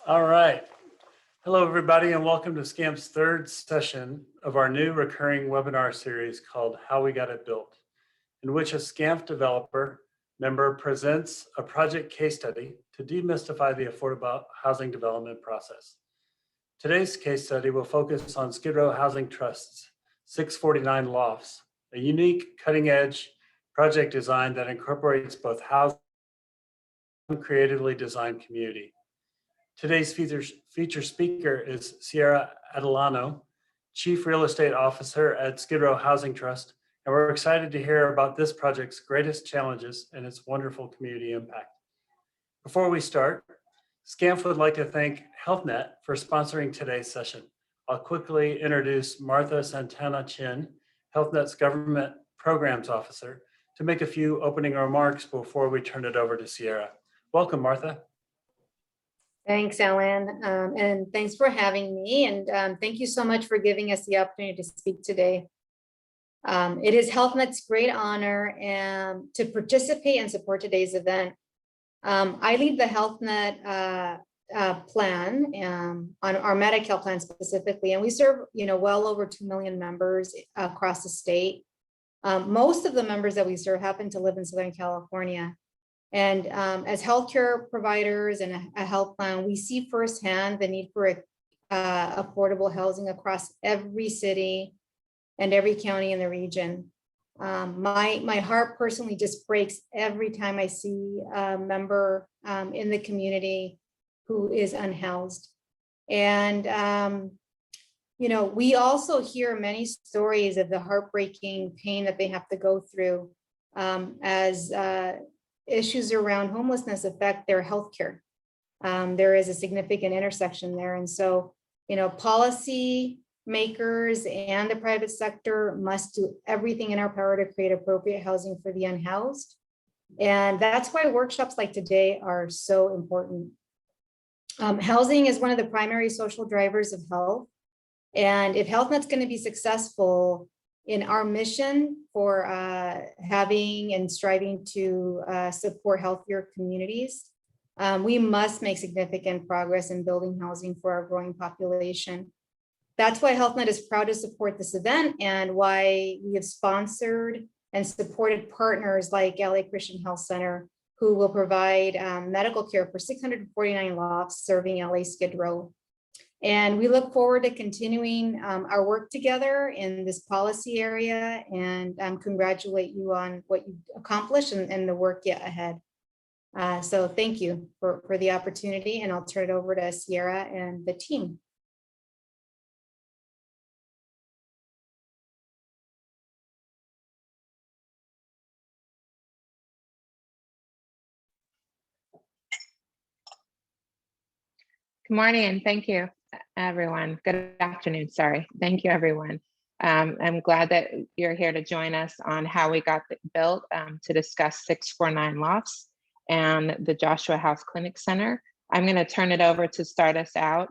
All right. Hello, everybody, and welcome to SCAMP's third session of our new recurring webinar series called How We Got It Built, in which a SCAMP developer member presents a project case study to demystify the affordable housing development process. Today's case study will focus on Skid Row Housing Trust's 649 Lofts, a unique cutting-edge project design that incorporates both housing and creatively designed community. Today's feature speaker is Sierra Adelano, Chief Real Estate Officer at Skid Row Housing Trust, and we're excited to hear about this project's greatest challenges and its wonderful community impact. Before we start, SCAMP would like to thank HealthNet for sponsoring today's session. I'll quickly introduce Martha Santana Chin, HealthNet's Government Programs Officer, to make a few opening remarks before we turn it over to Sierra. Welcome, Martha. Thanks, Alan, and thanks for having me. And thank you so much for giving us the opportunity to speak today. It is HealthNet's great honor to participate and support today's event. I lead the HealthNet plan on our Medi-Cal plan specifically, and we serve well over 2 million members across the state. Most of the members that we serve happen to live in Southern California. And as healthcare providers and a health plan, we see firsthand the need for affordable housing across every city and every county in the region. My heart personally just breaks every time I see a member in the community who is unhoused. And we also hear many stories of the heartbreaking pain that they have to go through as issues around homelessness affect their healthcare. There is a significant intersection there. And so, policy makers and the private sector must do everything in our power to create appropriate housing for the unhoused. And that's why workshops like today are so important. Housing is one of the primary social drivers of health. And if HealthNet's going to be successful in our mission for having and striving to support healthier communities, we must make significant progress in building housing for our growing population. That's why HealthNet is proud to support this event and why we have sponsored and supported partners like LA Christian Health Center, who will provide medical care for 649 lofts serving LA Skid Row. And we look forward to continuing our work together in this policy area and congratulate you on what you accomplished and the work yet ahead. So thank you for the opportunity, and I'll turn it over to Sierra and the team. Good morning, and thank you, everyone. Good afternoon, sorry. Thank you, everyone. I'm glad that you're here to join us on how we got built to discuss 649 Lofts and the Joshua House Clinic Center. I'm going to turn it over to start us out.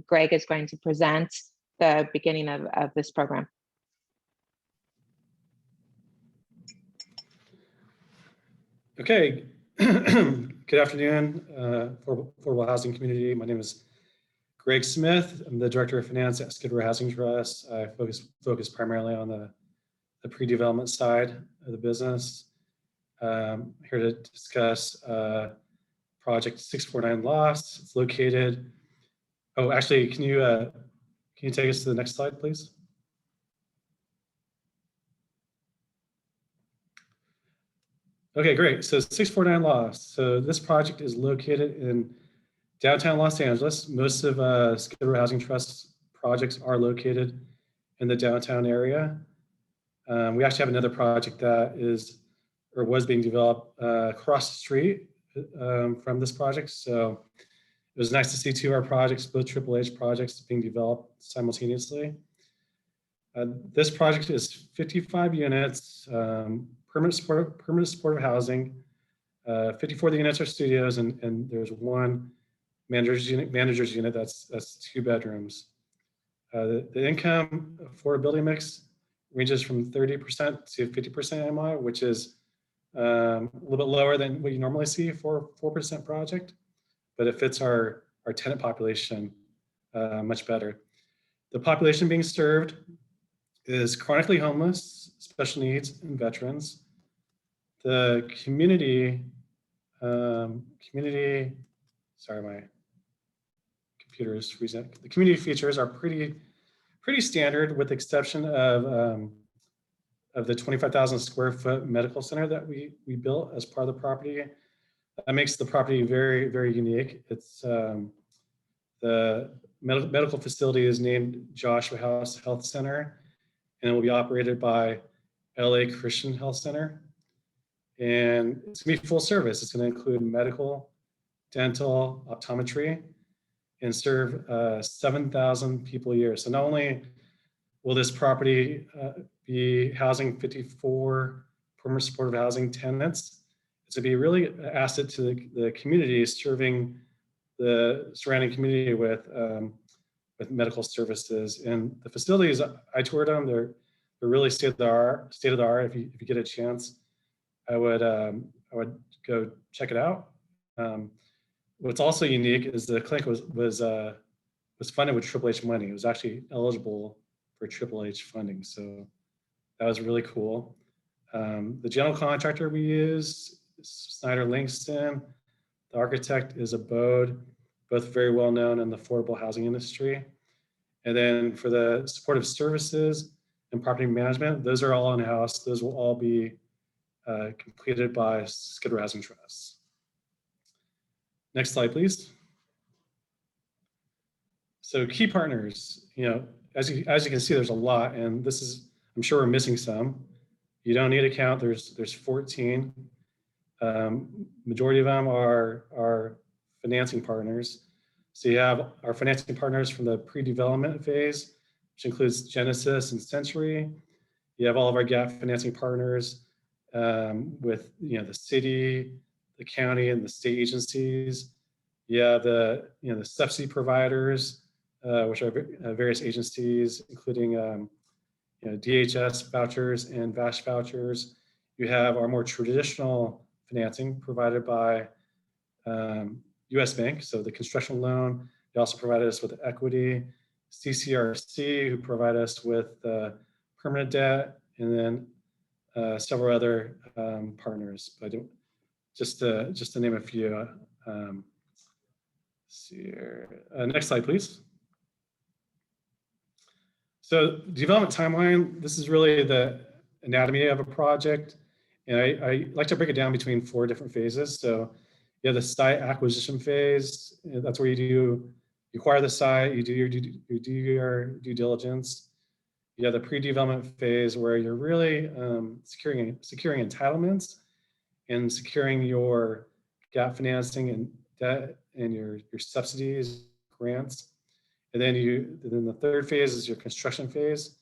Greg is going to present the beginning of this program. Okay. Good afternoon, affordable housing community. My name is Greg Smith. I'm the Director of Finance at Skid Row Housing Trust. I focus primarily on the pre-development side of the business. Here to discuss project 649 Lofts. It's located. Oh, actually, can you take us to the next slide, please? Okay, great. So 649 Lofts. So this project is located in downtown Los Angeles. Most of Skid Row Housing Trust projects are located in the downtown area. We actually have another project that was being developed across the street from this project. So it was nice to see two of our projects, both Triple H projects, being developed simultaneously. This project is 55 units, permanent supportive housing. 54 of the units are studios, and there's one manager's unit that's 2 bedrooms. The income affordability mix ranges from 30% to 50% MI, which is a little bit lower than what you normally see for a 4% project, but it fits our our tenant population much better. The population being served is chronically homeless, special needs, and veterans. The community, sorry, my computer is freezing. The community features are pretty standard, with the exception of the 25,000 square foot medical center that we built as part of the property. That makes the property very, very unique. It's the medical facility is named Joshua House Health Center, and it will be operated by LA Christian Health Center. And it's gonna be full service. It's gonna include medical, dental, optometry, and serve 7,000 people a year. So not only will this property be housing 54 permanent supportive housing tenants, it's gonna be really an asset to the community, serving the surrounding community with medical services. And the facilities, I toured them, they're really state of the art. If you get a chance, I would go check it out. What's also unique is the clinic was funded with Triple H money. It was actually eligible for Triple H funding, so that was really cool. The general contractor we use, Snyder Langston. The architect is Abode, both very well known in the affordable housing industry. And then for the supportive services and property management, those are all in-house. Those will all be completed by Skid Row Housing Trust. Next slide, please. So key partners, as you can see, there's a lot, and this is, I'm sure we're missing some. You don't need to count. There's 14. Majority of them are financing partners. So you have our financing partners from the pre-development phase, which includes Genesis and Century. You have all of our gap financing partners with the city, the county, and the state agencies. You have the subsidy providers, which are various agencies, including DHS vouchers and VASH vouchers. You have our more traditional financing provided by US Bank, so the construction loan. They also provided us with equity. CCRC, who provide us with permanent debt, and then several other partners. But just to name a few. See here. Next slide, please. So development timeline, this is really the anatomy of a project. And I like to break it down between 4 different phases. So you have the site acquisition phase. That's where you acquire the site, you do your due diligence. You have the pre-development phase, where you're really securing entitlements and securing your gap financing and debt and your subsidies, grants. And then the 3rd phase is your construction phase.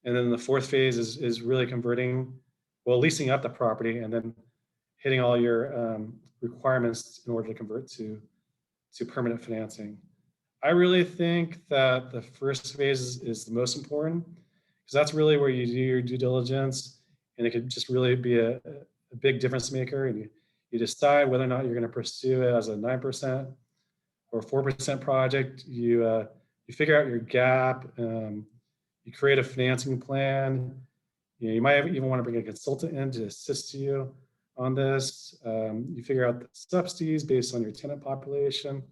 And then the 4th phase is really leasing up the property and then hitting all your requirements in order to convert to permanent financing. I really think that the 1st phase is the most important, because that's really where you do your due diligence, and it could just really be a big difference maker. And you decide whether or not you're going to pursue it as a 9% or 4% project. You figure out your gap. You create a financing plan. You might even want to bring a consultant in to assist you on this. You figure out the subsidies based on your tenant population.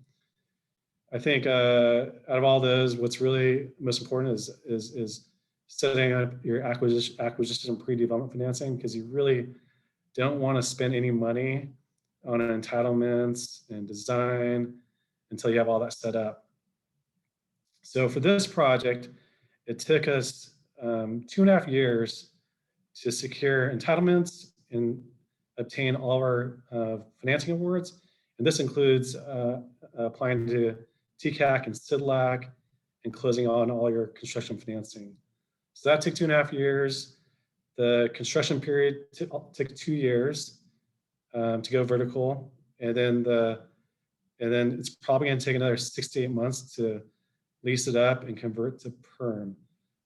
I think out of all those, what's really most important is setting up your acquisition and pre-development financing, because you really don't want to spend any money on entitlements and design until you have all that set up. So for this project, it took us 2.5 years to secure entitlements and obtain all of our financing awards. And this includes applying to TCAC and SIDLAC and closing on all your construction financing. So that took 2.5 years. The construction period took 2 years to go vertical. And then it's probably going to take another 6 to 8 months to lease it up and convert to perm.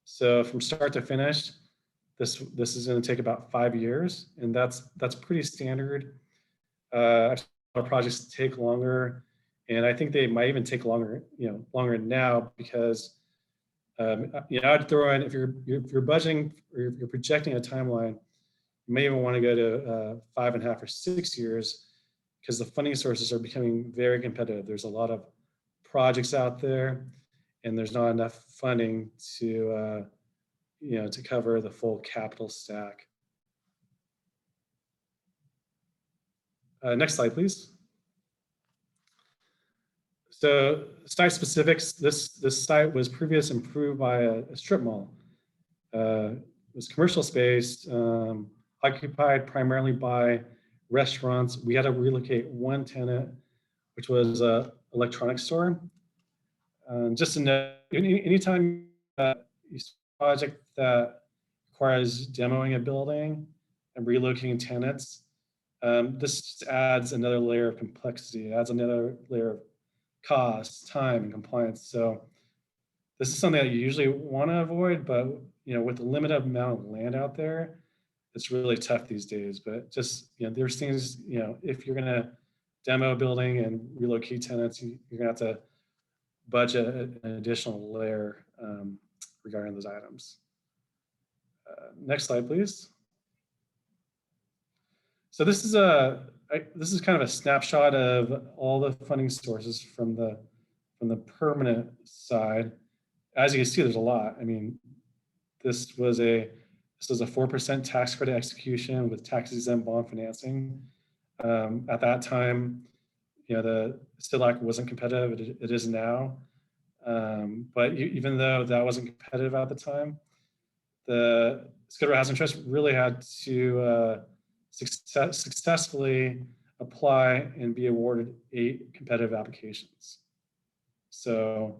So from start to finish, this is going to take about 5 years, and that's pretty standard. I've seen a lot of projects take longer, And I think they might even take longer now because, I'd throw in, if you're budgeting or you're projecting a timeline, you may even want to go to 5.5 or 6 years because the funding sources are becoming very competitive. There's a lot of projects out there, and there's not enough funding to to cover the full capital stack. Next slide, please. So site specifics, this site was previously improved by a strip mall. It was commercial space, occupied primarily by restaurants. We had to relocate one tenant, which was an electronics store. Just to know, anytime you see a project that requires demoing a building and relocating tenants, this just adds another layer of complexity. It adds another layer of cost, time, and compliance. So this is something that you usually want to avoid, but with the limited amount of land out there, it's really tough these days. But just there's things if you're going to demo a building and relocate tenants, you're going to have to budget an additional layer regarding those items. Next slide, please. So this is kind of a snapshot of all the funding sources from the permanent side. As you can see, there's a lot. I mean, this was a 4% tax credit execution with tax-exempt bond financing. At that time, the SIDLAC wasn't competitive. It is now. But even though that wasn't competitive at the time, the Skid Row Housing Trust really had to successfully apply and be awarded 8 competitive applications. So,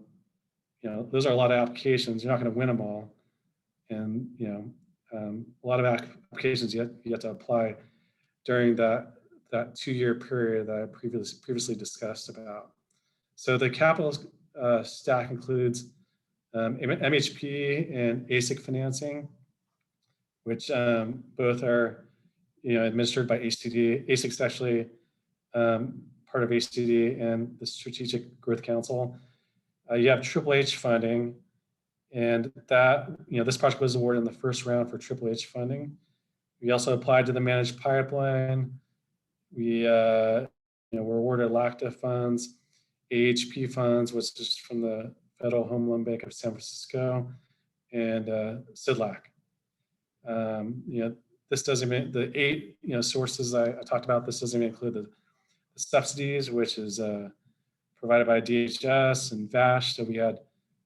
those are a lot of applications. You're not going to win them all. And, a lot of applications you have to apply during that 2-year period that I previously discussed about. So the capital stack includes MHP and ASIC financing, which both are administered by HCD. ASIC is actually part of HCD and the Strategic Growth Council. You have Triple H funding, and that this project was awarded in the first round for Triple H funding. We also applied to the managed pipeline. We were awarded LACTA funds, AHP funds, which is from the Federal Home Loan Bank of San Francisco, and SIDLAC. This doesn't mean the 8 sources I talked about. This doesn't even include the subsidies, which is provided by DHS and VASH. So we had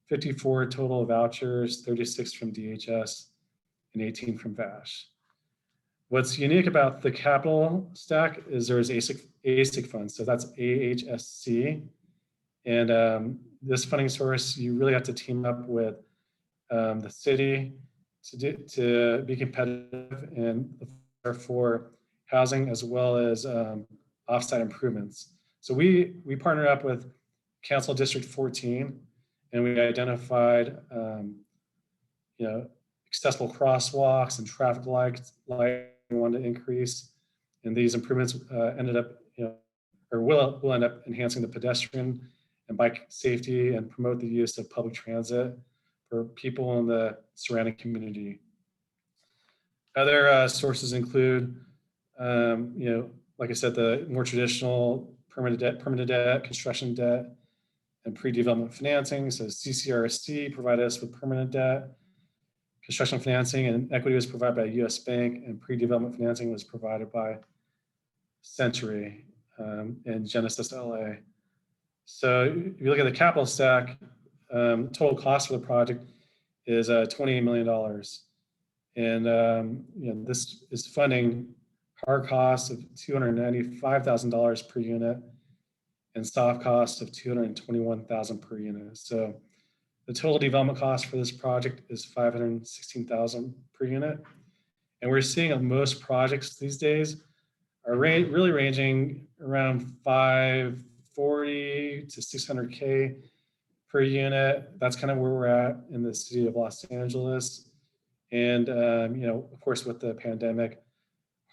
54 total vouchers, 36 from DHS and 18 from VASH. What's unique about the capital stack is there's ASIC funds. So that's AHSC. And this funding source, you really have to team up with the city to be competitive and for housing as well as offsite improvements. So we partnered up with Council District 14, and we identified accessible crosswalks and traffic lights we wanted to increase, and these improvements ended up or will end up enhancing the pedestrian and bike safety and promote the use of public transit for people in the surrounding community. Other sources include, like I said, the more traditional permanent debt, construction debt, and pre-development financing. So CCRST provided us with permanent debt, construction financing, and equity was provided by US Bank, and pre-development financing was provided by Century and Genesis LA. So if you look at the capital stack, total cost for the project is $28 million. And this is funding hard costs of $295,000 per unit and soft costs of $221,000 per unit. So the total development cost for this project is $516,000 per unit. And we're seeing that most projects these days are really ranging around $540 to $600K per unit. That's kind of where we're at in the city of Los Angeles. And, of course, with the pandemic,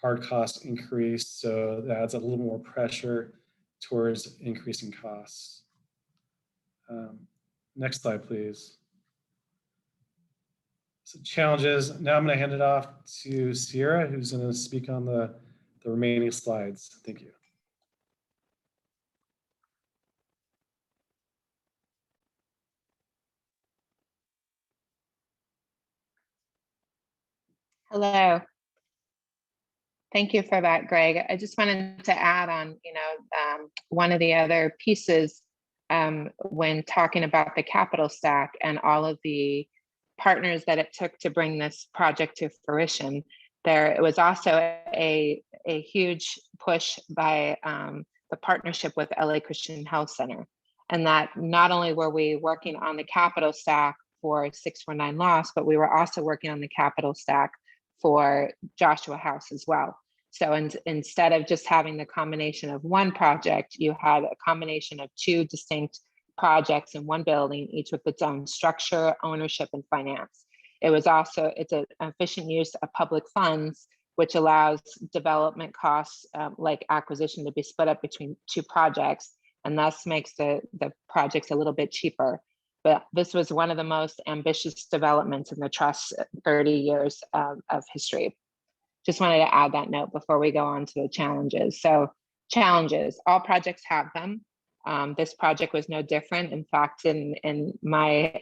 hard costs increased. So that adds a little more pressure towards increasing costs. Next slide, please. So challenges. Now I'm going to hand it off to Sierra, who's going to speak on the remaining slides. Thank you. Hello. Thank you for that, Greg. I just wanted to add on, one of the other pieces when talking about the capital stack and all of the partners that it took to bring this project to fruition. It was also a huge push by the partnership with LA Christian Health Center. And that not only were we working on the capital stack for 649 Lofts, but we were also working on the capital stack for Joshua House as well. So instead of just having the combination of one project, you had a combination of two distinct projects in one building, each with its own structure, ownership, and finance. It's an efficient use of public funds, which allows development costs like acquisition to be split up between two projects, and thus makes the projects a little bit cheaper. But this was one of the most ambitious developments in the Trust's 30 years of history. Just wanted to add that note before we go on to the challenges. So challenges, all projects have them. This project was no different. In fact, in my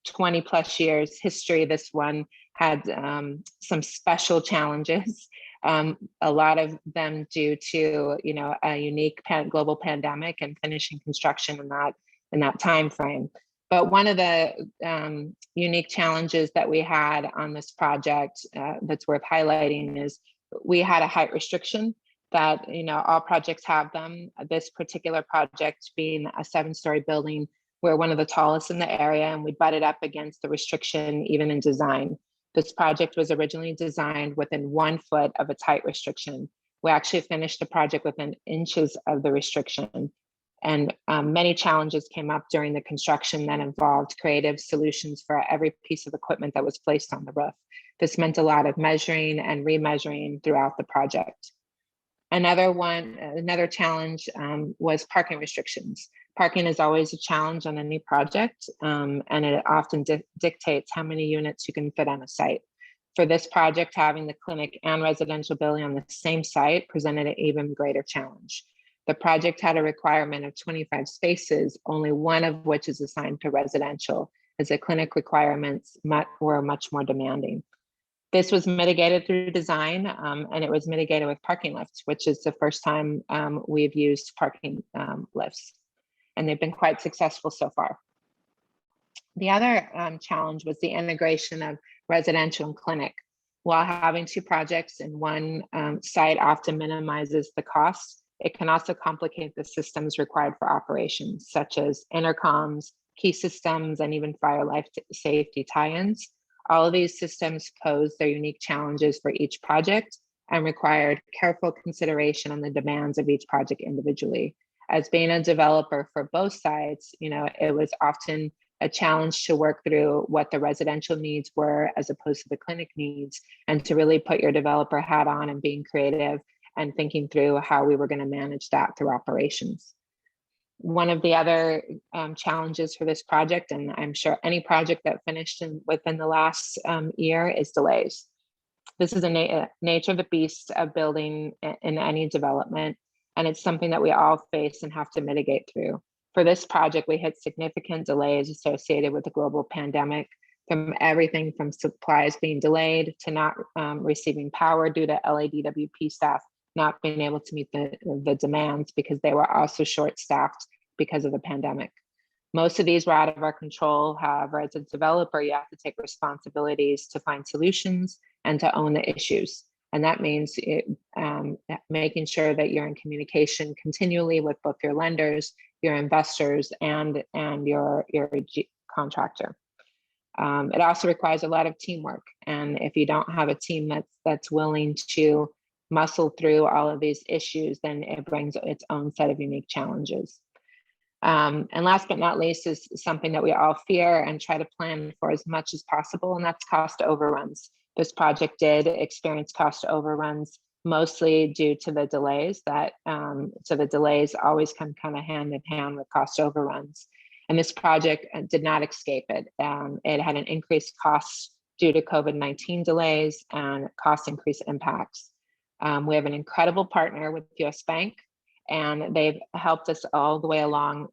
20 plus years history, this one had some special challenges. A lot of them due to a unique global pandemic and finishing construction in that time frame. But one of the unique challenges that we had on this project that's worth highlighting is we had a height restriction that all projects have them. This particular project being a 7-story building, we're one of the tallest in the area, and we butted up against the restriction even in design. This project was originally designed within 1 foot of its height restriction. We actually finished the project within inches of the restriction. And many challenges came up during the construction that involved creative solutions for every piece of equipment that was placed on the roof. This meant a lot of measuring and remeasuring throughout the project. Another challenge was parking restrictions. Parking is always a challenge on any project, and it often dictates how many units you can fit on a site. For this project, having the clinic and residential building on the same site presented an even greater challenge. The project had a requirement of 25 spaces, only one of which is assigned to residential, as the clinic requirements were much more demanding. This was mitigated through design, and it was mitigated with parking lifts, which is the first time we've used parking lifts, and they've been quite successful so far. The other challenge was the integration of residential and clinic. While having two projects in one site often minimizes the costs, it can also complicate the systems required for operations, such as intercoms, key systems, and even fire life safety tie-ins. All of these systems pose their unique challenges for each project and required careful consideration on the demands of each project individually. As being a developer for both sides, it was often a challenge to work through what the residential needs were as opposed to the clinic needs, and to really put your developer hat on and being creative and thinking through how we were going to manage that through operations. One of the other challenges for this project, and I'm sure any project that finished within the last year, is delays. This is a nature of the beast of building in any development, and it's something that we all face and have to mitigate through. For this project, we had significant delays associated with the global pandemic, from everything from supplies being delayed to not receiving power due to LADWP staff not being able to meet the demands because they were also short-staffed because of the pandemic. Most of these were out of our control. However, as a developer, you have to take responsibilities to find solutions and to own the issues. And that means making sure that you're in communication continually with both your lenders, your investors, and your contractor. It also requires a lot of teamwork. And if you don't have a team that's willing to muscle through all of these issues, then it brings its own set of unique challenges. And last but not least is something that we all fear and try to plan for as much as possible, and that's cost overruns. This project did experience cost overruns mostly due to the delays so the delays always come kind of hand in hand with cost overruns. And this project did not escape it. It had an increased cost due to COVID-19 delays and cost increase impacts. We have an incredible partner with US Bank, and they've helped us all the way along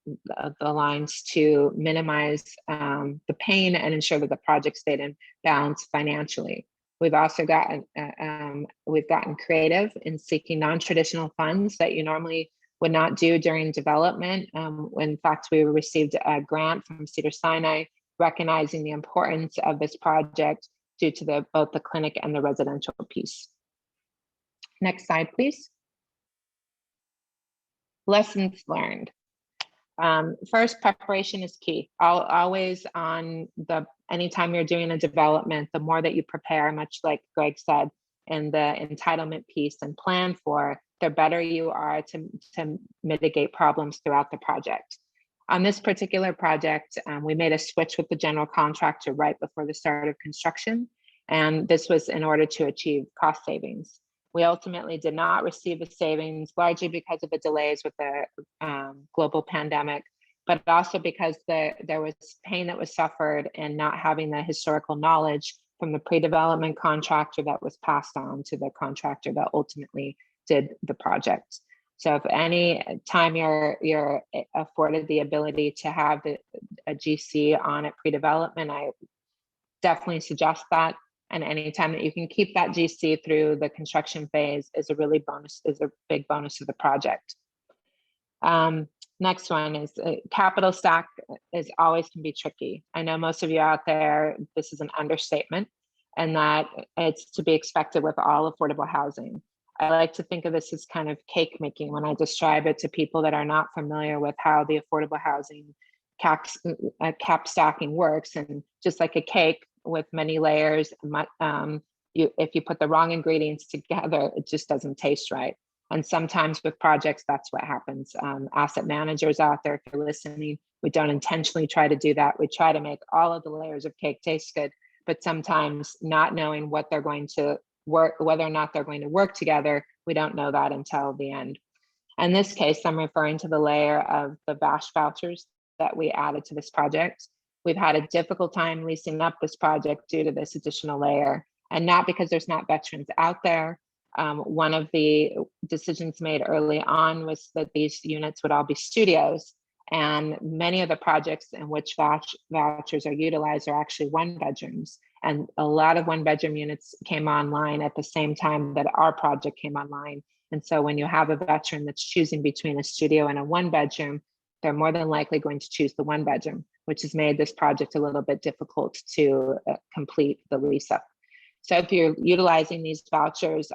the lines to minimize the pain and ensure that the project stayed in balance financially. We've also gotten creative in seeking non-traditional funds that you normally would not do during development. In fact, we received a grant from Cedars-Sinai recognizing the importance of this project due to both the clinic and the residential piece. Next slide, please. Lessons learned. First, preparation is key. Always anytime you're doing a development, the more that you prepare, much like Greg said, in the entitlement piece and plan for, the better you are to mitigate problems throughout the project. On this particular project, we made a switch with the general contractor right before the start of construction, and this was in order to achieve cost savings. We ultimately did not receive the savings, largely because of the delays with the global pandemic, but also because there was pain that was suffered in not having the historical knowledge from the pre-development contractor that was passed on to the contractor that ultimately did the project. So if any time you're afforded the ability to have a GC on at pre-development, I definitely suggest that. And anytime that you can keep that GC through the construction phase is a big bonus to the project. Next one is capital stack always can be tricky. I know most of you out there, this is an understatement, and that it's to be expected with all affordable housing. I like to think of this as kind of cake making when I describe it to people that are not familiar with how the affordable housing cap stacking works. And just like a cake with many layers, if you put the wrong ingredients together, it just doesn't taste right. And sometimes with projects, that's what happens. Asset managers out there, if you're listening, we don't intentionally try to do that. We try to make all of the layers of cake taste good, but sometimes not knowing what they're going to work, whether or not they're going to work together, we don't know that until the end. In this case, I'm referring to the layer of the VASH vouchers that we added to this project. We've had a difficult time leasing up this project due to this additional layer, and not because there's not veterans out there. One of the decisions made early on was that these units would all be studios, and many of the projects in which vouchers are utilized are actually one bedrooms. And a lot of one bedroom units came online at the same time that our project came online. And so when you have a veteran that's choosing between a studio and a one bedroom, they're more than likely going to choose the one bedroom, which has made this project a little bit difficult to complete the lease up. So if you're utilizing these vouchers,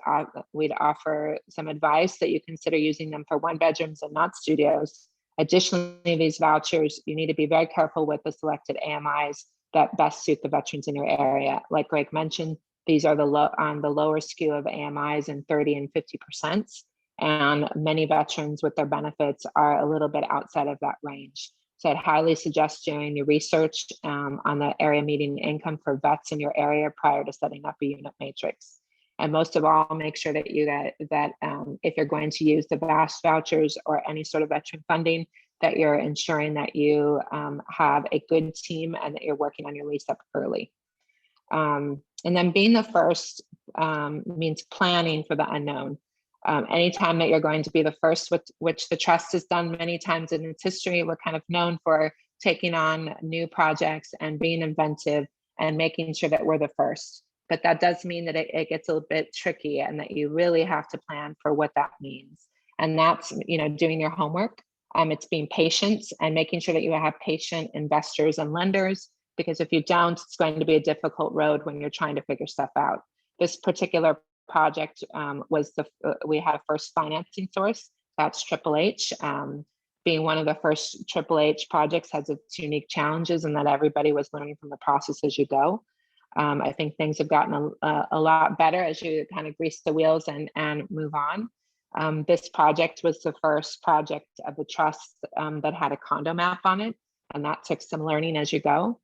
we'd offer some advice that you consider using them for one bedrooms and not studios. Additionally, these vouchers, you need to be very careful with the selected AMIs that best suit the veterans in your area. Like Greg mentioned, these are on the lower skew of AMIs in 30 and 50%. And many veterans with their benefits are a little bit outside of that range. So I'd highly suggest doing your research on the area median income for vets in your area prior to setting up a unit matrix. And most of all, make sure that if you're going to use the VASH vouchers or any sort of veteran funding, that you're ensuring that you have a good team and that you're working on your lease up early. And then being the first means planning for the unknown. Anytime that you're going to be the first, which the trust has done many times in its history, we're kind of known for taking on new projects and being inventive and making sure that we're the first. But that does mean that it gets a bit tricky and that you really have to plan for what that means. And that's, doing your homework. It's being patient and making sure that you have patient investors and lenders, because if you don't, it's going to be a difficult road when you're trying to figure stuff out. This particular project we had a first financing source, that's Triple H. Being one of the first Triple H projects has its unique challenges, and that everybody was learning from the process as you go. I think things have gotten a lot better as you kind of grease the wheels and move on. This project was the first project of the trust that had a condo map on it, and that took some learning as you go.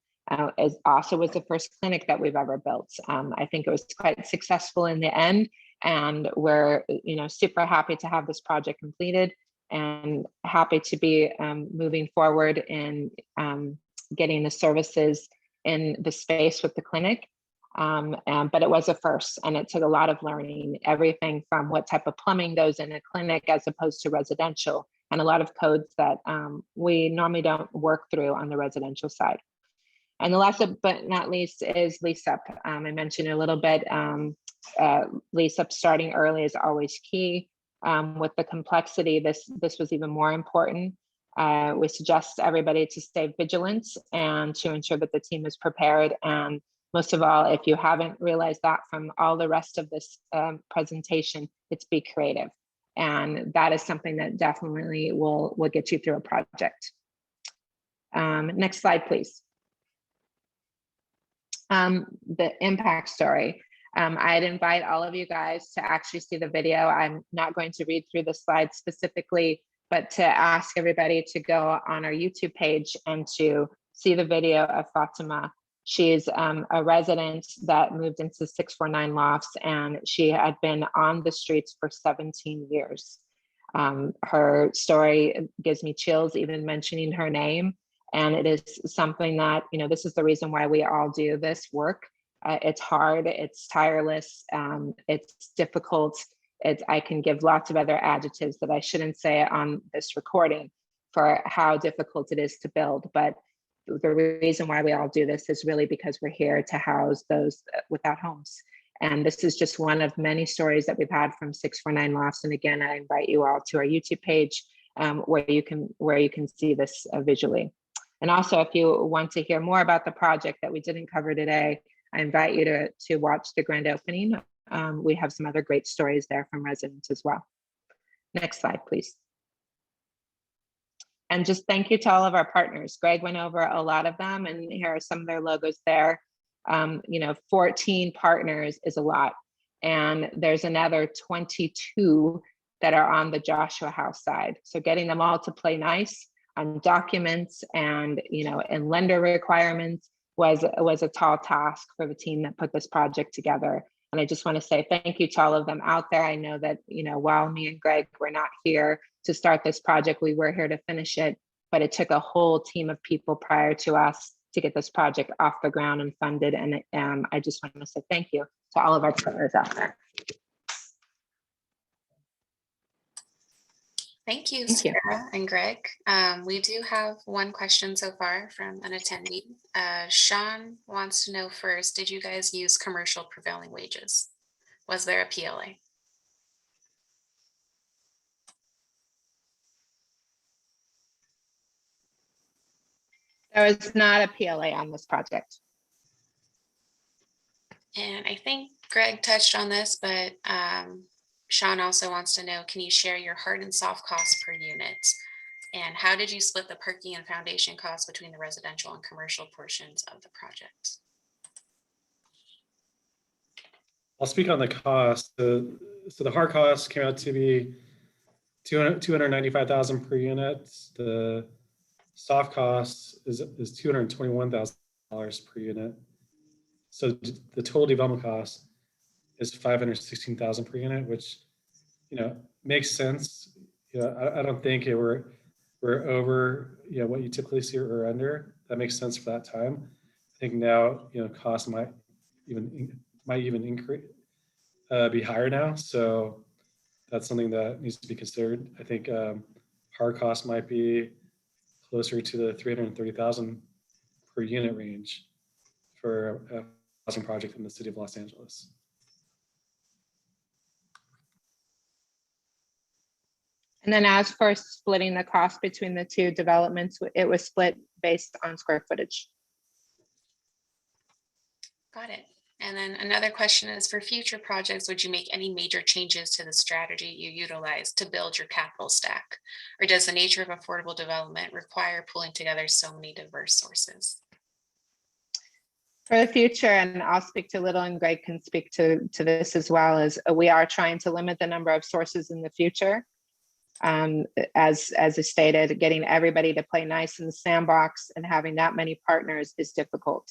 It also was the first clinic that we've ever built. I think it was quite successful in the end, And we're, super happy to have this project completed and happy to be moving forward in getting the services in the space with the clinic. But it was a first, and it took a lot of learning, everything from what type of plumbing goes in a clinic as opposed to residential, and a lot of codes that we normally don't work through on the residential side. And the last but not least is lease up. I mentioned a little bit, lease up starting early is always key. With the complexity, this was even more important. We suggest everybody to stay vigilant and to ensure that the team is prepared. And most of all, if you haven't realized that from all the rest of this presentation, it's be creative. And that is something that definitely will get you through a project. Next slide, please. The impact story. I'd invite all of you guys to actually see the video. I'm not going to read through the slides specifically, but to ask everybody to go on our YouTube page and to see the video of Fatima. She's a resident that moved into 649 Lofts, and she had been on the streets for 17 years. Her story gives me chills even mentioning her name. And it is something that, this is the reason why we all do this work. It's hard, it's tireless, it's difficult. I can give lots of other adjectives that I shouldn't say on this recording for how difficult it is to build. But the reason why we all do this is really because we're here to house those without homes. And this is just one of many stories that we've had from 649 Lofts. And again, I invite you all to our YouTube page where you can see this visually. And also, if you want to hear more about the project that we didn't cover today, I invite you to watch the grand opening. We have some other great stories there from residents as well. Next slide, please. And just thank you to all of our partners. Greg went over a lot of them, and here are some of their logos there. 14 partners is a lot. And there's another 22 that are on the Joshua House side. So getting them all to play nice on documents and and lender requirements was a tall task for the team that put this project together. And I just want to say thank you to all of them out there. I know that while me and Greg were not here to start this project, we were here to finish it, but it took a whole team of people prior to us to get this project off the ground and funded. And I just want to say thank you to all of our partners out there. Thank you, Thank you. Sarah and Greg. We do have one question so far from an attendee. Sean wants to know first, did you guys use commercial prevailing wages? Was there a PLA? There was not a PLA on this project. And I think Greg touched on this, but Sean also wants to know, can you share your hard and soft costs per unit? And how did you split the parking and foundation costs between the residential and commercial portions of the project? I'll speak on the cost. So the hard cost came out to be $295,000 per unit. The soft cost is $221,000 per unit. So the total development cost is $516,000 per unit, which makes sense. I don't think we're over what you typically see or under. That makes sense for that time. I think now costs might even increase, be higher now. So that's something that needs to be considered. I think hard costs might be closer to the $330,000 per unit range for a housing project in the city of Los Angeles. And then as for splitting the cost between the two developments, it was split based on square footage. Got it. And then another question is, for future projects, would you make any major changes to the strategy you utilize to build your capital stack? Or does the nature of affordable development require pulling together so many diverse sources? For the future, and I'll speak to Little and Greg can speak to this as well, is we are trying to limit the number of sources in the future. As I stated, getting everybody to play nice in the sandbox and having that many partners is difficult.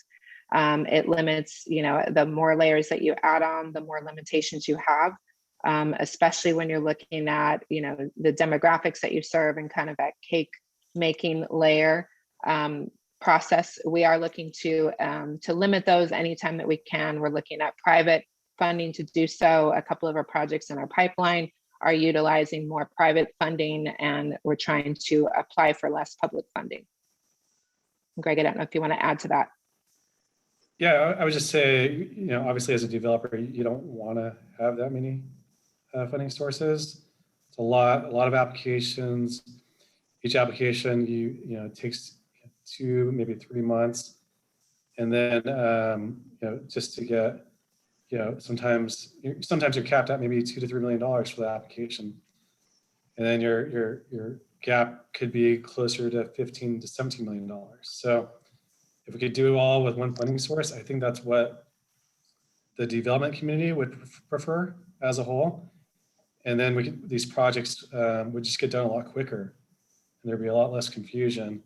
It limits, the more layers that you add on, the more limitations you have. especially when you're looking at, the demographics that you serve and kind of that cake making layer process. We are looking to limit those anytime that we can. We're looking at private funding to do so. A couple of our projects in our pipeline are utilizing more private funding, and we're trying to apply for less public funding. Greg, I don't know if you want to add to that. Yeah, I would just say, obviously as a developer, you don't want to have that many funding sources. It's a lot of applications. Each application, it takes 2, maybe 3 months. And then, just to get, sometimes you're capped at maybe $2 to $3 million for the application. And then your gap could be closer to $15 to $17 million. So if we could do it all with one funding source, I think that's what the development community would prefer as a whole. And then these projects would just get done a lot quicker, and there'd be a lot less confusion.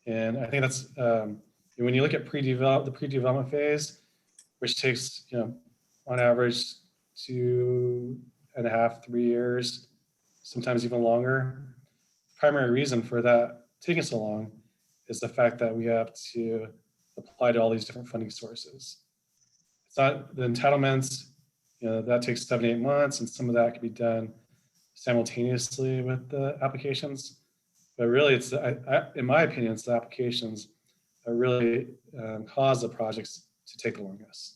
And I think that's when you look at the pre-development phase, which takes on average 2.5 to 3 years, sometimes even longer. Primary reason for that taking so long is the fact that we have to apply to all these different funding sources. It's not the entitlements, that takes 7 to 8 months, and some of that can be done simultaneously with the applications. But really, it's in my opinion, it's the applications that really cause the projects to take the longest.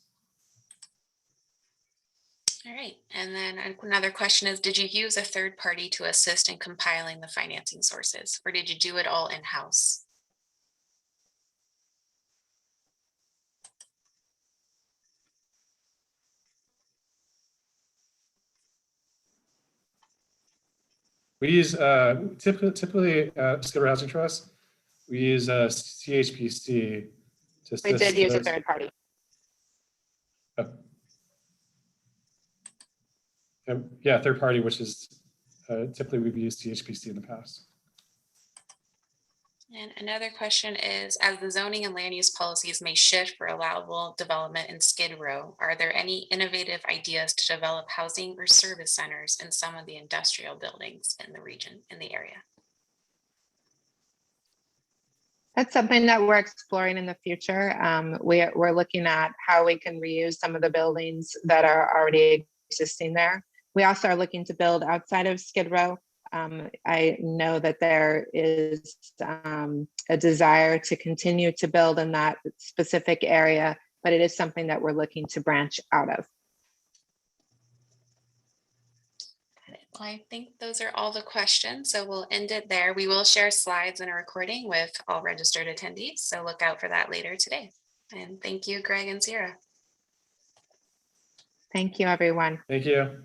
All right. And then another question is, did you use a third party to assist in compiling the financing sources, or did you do it all in-house? We use typically Skid Row Housing Trust, we use CHPC to assist. We did use a those. third party. Yeah, third party, which is typically we've used CHPC in the past. And another question is, as the zoning and land use policies may shift for allowable development in Skid Row, are there any innovative ideas to develop housing or service centers in some of the industrial buildings in the region, in the area? That's something that we're exploring in the future. We're looking at how we can reuse some of the buildings that are already existing there. We also are looking to build outside of Skid Row. I know that there is a desire to continue to build in that specific area, but it is something that we're looking to branch out of. Well, I think those are all the questions, so we'll end it there. We will share slides and a recording with all registered attendees, so look out for that later today. And thank you, Greg and Sierra. Thank you, everyone. Thank you.